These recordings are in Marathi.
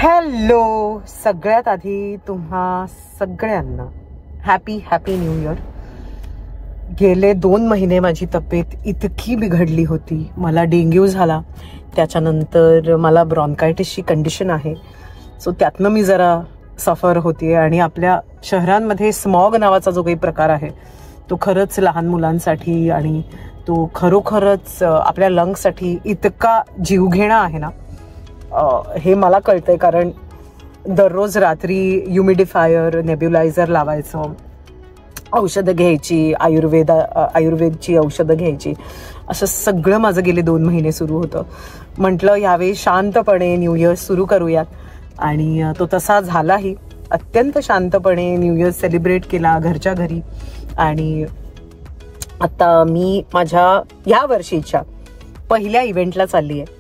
हॅलो, सगळ्यात आधी तुम्हा सगळ्यांना हॅपी न्यू इयर. गेले 2 महिने माझी तब्येत इतकी बिघडली होती. मला डेंग्यू झाला, त्याच्यानंतर मला ब्रॉन्कायटिसची कंडिशन आहे. सो त्यातनं मी जरा सफर होते. आणि आपल्या शहरांमध्ये स्मॉग नावाचा जो काही प्रकार आहे तो खरंच लहान मुलांसाठी आणि तो खरोखरच आपल्या लंग्ससाठी इतका जीवघेणा आहे ना, हे मला कळतंय. कारण दररोज रात्री ह्युमिडिफायर, नेब्युलायझर लावायचं, औषधं घ्यायची, आयुर्वेदची औषधं घ्यायची, असं सगळं माझं गेले 2 महिने सुरू होतं. म्हटलं यावेळी शांतपणे न्यू इयर सुरू करूयात. आणि तो तसा झालाही. अत्यंत शांतपणे न्यू इयर सेलिब्रेट केला घरच्या घरी. आणि आता मी माझ्या या वर्षीच्या पहिल्या इव्हेंटला चालली आहे.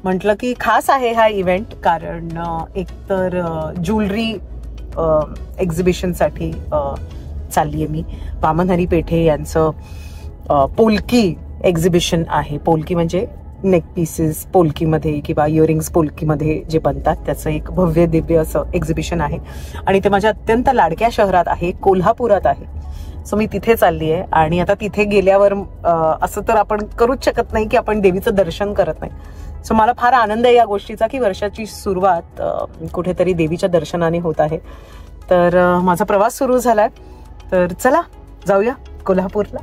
म्हटलं की खास आहे हा इव्हेंट, कारण एकतर ज्वेलरी एक्झिबिशनसाठी चालली आहे मी. वामन हरी पेठे यांचं पोलकी एक्झिबिशन आहे. पोलकी म्हणजे नेक पीसेस पोलकीमध्ये किंवा इयरिंग्स पोलकीमध्ये जे बनतात त्याचं एक भव्य दिव्य असं एक्झिबिशन आहे. आणि ते माझ्या अत्यंत लाडक्या शहरात आहे, कोल्हापुरात आहे. सो मी तिथे चालली आहे. आणि आता तिथे गेल्यावर असं तर आपण करूच शकत नाही की आपण देवीचं दर्शन करत नाही. सो मला फार आनंद आहे या गोष्टीचा की वर्षाची सुरुवात कुठेतरी देवीच्या दर्शनाने होत आहे. तर माझा प्रवास सुरू झालाय. तर चला जाऊया कोल्हापूरला.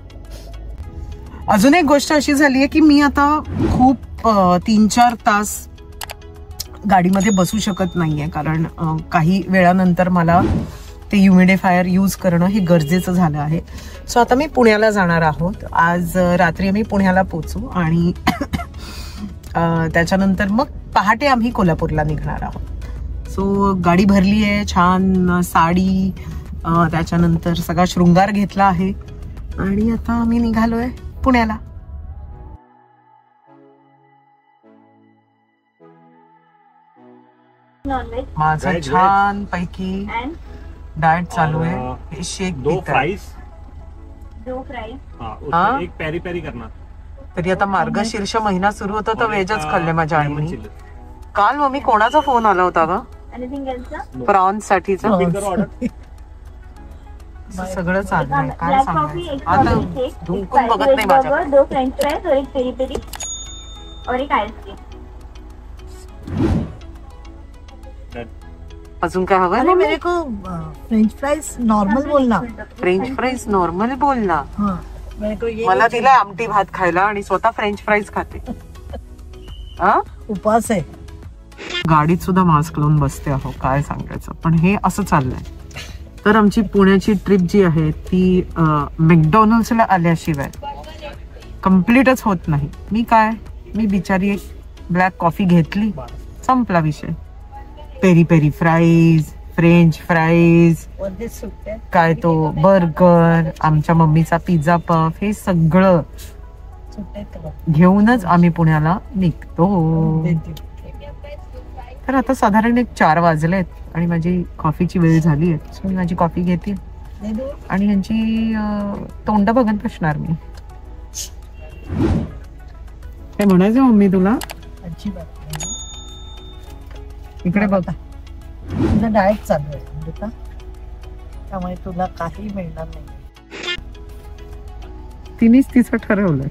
अजून एक गोष्ट अशी झाली आहे की मी आता खूप 3-4 तास गाडीमध्ये बसू शकत नाहीये. कारण काही वेळानंतर मला ते ह्युमिडिफायर यूज करणं हे गरजेचं झालं आहे. सो आता मी पुण्याला जाणार आहोत. आज रात्री आम्ही पुण्याला पोहोचू आणि त्याच्यानंतर मग पहाटे आम्ही कोल्हापूरला निघणार आहोत. सो गाडी भरली आहे, छान साडी, त्याच्यानंतर सगळा शृंगार घेतला आहे आणि आता आम्ही निघालोय पुण्याला. माझं छान पैकी डाएट चालू आहे. शेक 2 फ्राइज, हाँ? एक पेरी पेरी करना. तरी आता मार्गशीर्ष महिना सुरू होता तर व्हेजच खाल्ले माझ्या आईने. काल मम्मी कोणाचा फोन आला होता का प्रॉन्स साठीचा? सगळं चाललंय, काय सांगायचं आता. धुंकून बघत नाही माझ्या. 2 फ्रेंच फ्राइज और 1 पेरी पेरी और 1 आइसक्रीम. अजून काय हवं? अरे मेरे को फ्रेंच फ्राइज नॉर्मल बोलना. फ्रेंच फ्राईज नॉर्मल बोलना. हाँ, मेरे को ये मला दिलाय आमटी भात खायला आणि स्वतः फ्रेंच फ्राईज खाते. उपवास आहे. गाडीत सुद्धा मास्क लावून बसते आहो, काय सांगायचं. पण हे असं चाललंय. तर आमची पुण्याची ट्रिप जी आहे ती मॅकडॉनल्ड्सला आल्याशिवाय कम्प्लीटच होत नाही. मी बिचारी ब्लॅक कॉफी घेतली, संपला विषय. Peri peri fries, French fries, काय तो बर्गर, आमच्या मम्मीचा पिझ्झा पफ, हे सगळं घेऊनच आम्ही पुण्याला निघतो. तर आता साधारण 4 वाजलेत आणि माझी कॉफीची वेळ झाली आहे. सो मी माझी कॉफी घेते आणि यांची तोंड बघत बसणार मी. काय म्हणायचं मम्मी तुला? इकडे बघ, तुझं डाएट चालू आहे का, त्यामुळे तुला काही मिळणार नाही. तिनेच तिचं ठरवलंय.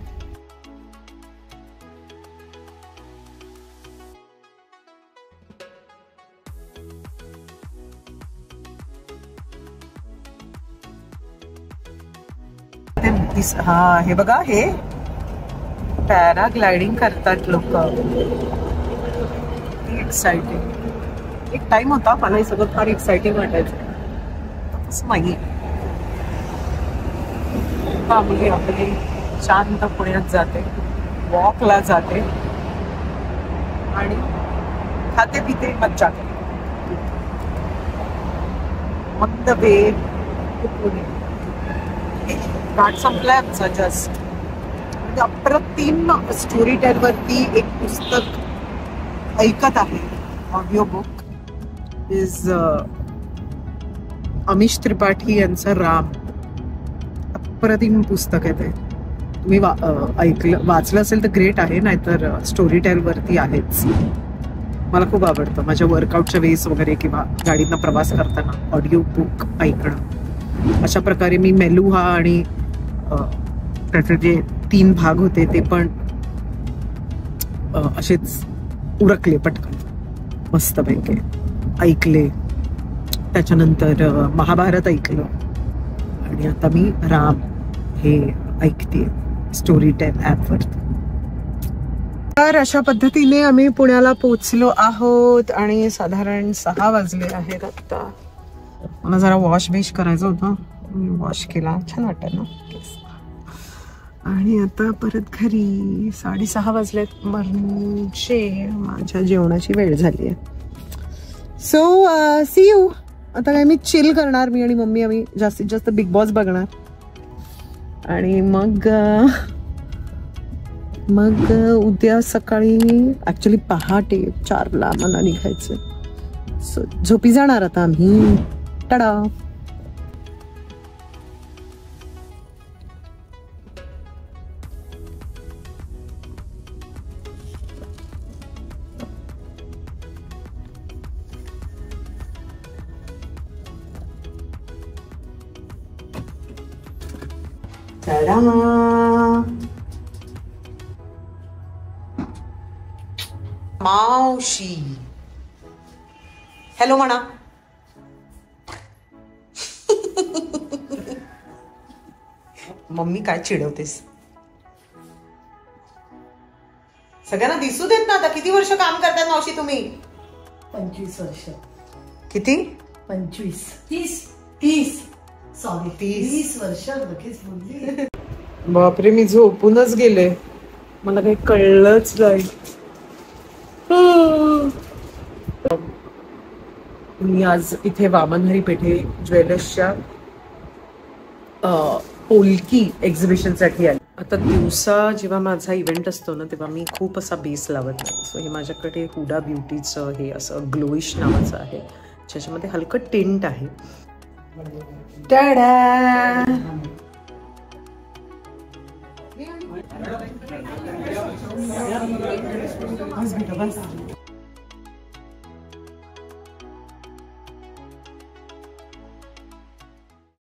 हा, हे बघा, हे पॅराग्लायडिंग करतात लोक. एक्साइटिंग. एक टाइम होता मला हे सगळं फार एक्साइटिंग वाटायचं, तसं नाही. मी आपली शांत पुण्यात जाते, वॉकला जाते आणि खाते पिते मज्जा करते. मंद वेळ पुणे. घाट संपलाय आमचा जस्ट. म्हणजे अप्रतिम स्टोरी टेल वरती एक पुस्तक ऐकत आहे. Audio book is Amish Tripathi यांचं राम. अप्रतिम पुस्तक आहे ते. तुम्ही वाचलं असेल तर ग्रेट आहे, नाहीतर स्टोरी टेल वरती आहेच. मला खूप आवडतं माझ्या वर्कआउटच्या वेळेस वगैरे किंवा गाडीतनं प्रवास करताना ऑडिओ बुक ऐकणं. अशा प्रकारे मी मेलुहा आणि त्याचे जे 3 भाग होते ते पण असेच उरकले पटकन मस्तपैकी ऐकले. त्याच्यानंतर महाभारत ऐकलं आणि आता मी राम हे ऐकते स्टोरी टेल ॲपवरती. तर अशा पद्धतीने आम्ही पुण्याला पोचलो आहोत आणि साधारण 6 वाजले आहेत आत्ता. मला जरा वॉश बिश करायचं होतं, मी वॉश केला, छान वाटतं ना केस. आणि आता परत घरी 6:30 वाजलेत म्हणजे माझ्या जेवणाची वेळ झाली आहे. So see you. आता काय मी चिल करणार, मी आणि मम्मी आम्ही जास्तीत जास्त बिग बॉस बघणार आणि मग उद्या सकाळी ऍक्च्युली पहाटे 4ला मला निघायचं. सो झोपी जाणार आता आम्ही. टाडा. मावशी हॅलो म्हणा. मम्मी काय चिडवतेस? सगळ्यांना दिसू देत ना. आता किती वर्ष काम करतात मावशी तुम्ही? 25 वर्ष. किती? 25 30 सॉरी 30 वर्ष. लगेच बोलली. बापरे, मी झोपूनच गेले, मला काही कळलंच नाही. मी आज इथे वामनहरी पेठे ज्वेलर्सच्या पोलकी एक्झिबिशन साठी आले. आता दिवसा जेव्हा माझा इव्हेंट असतो ना तेव्हा मी खूप असा बेस लावत नाही. सो हे माझ्याकडे हुडा ब्युटीचं हे असं ग्लोइश नावाचं आहे, ज्याच्यामध्ये हलकं टिंट आहे. टाडा.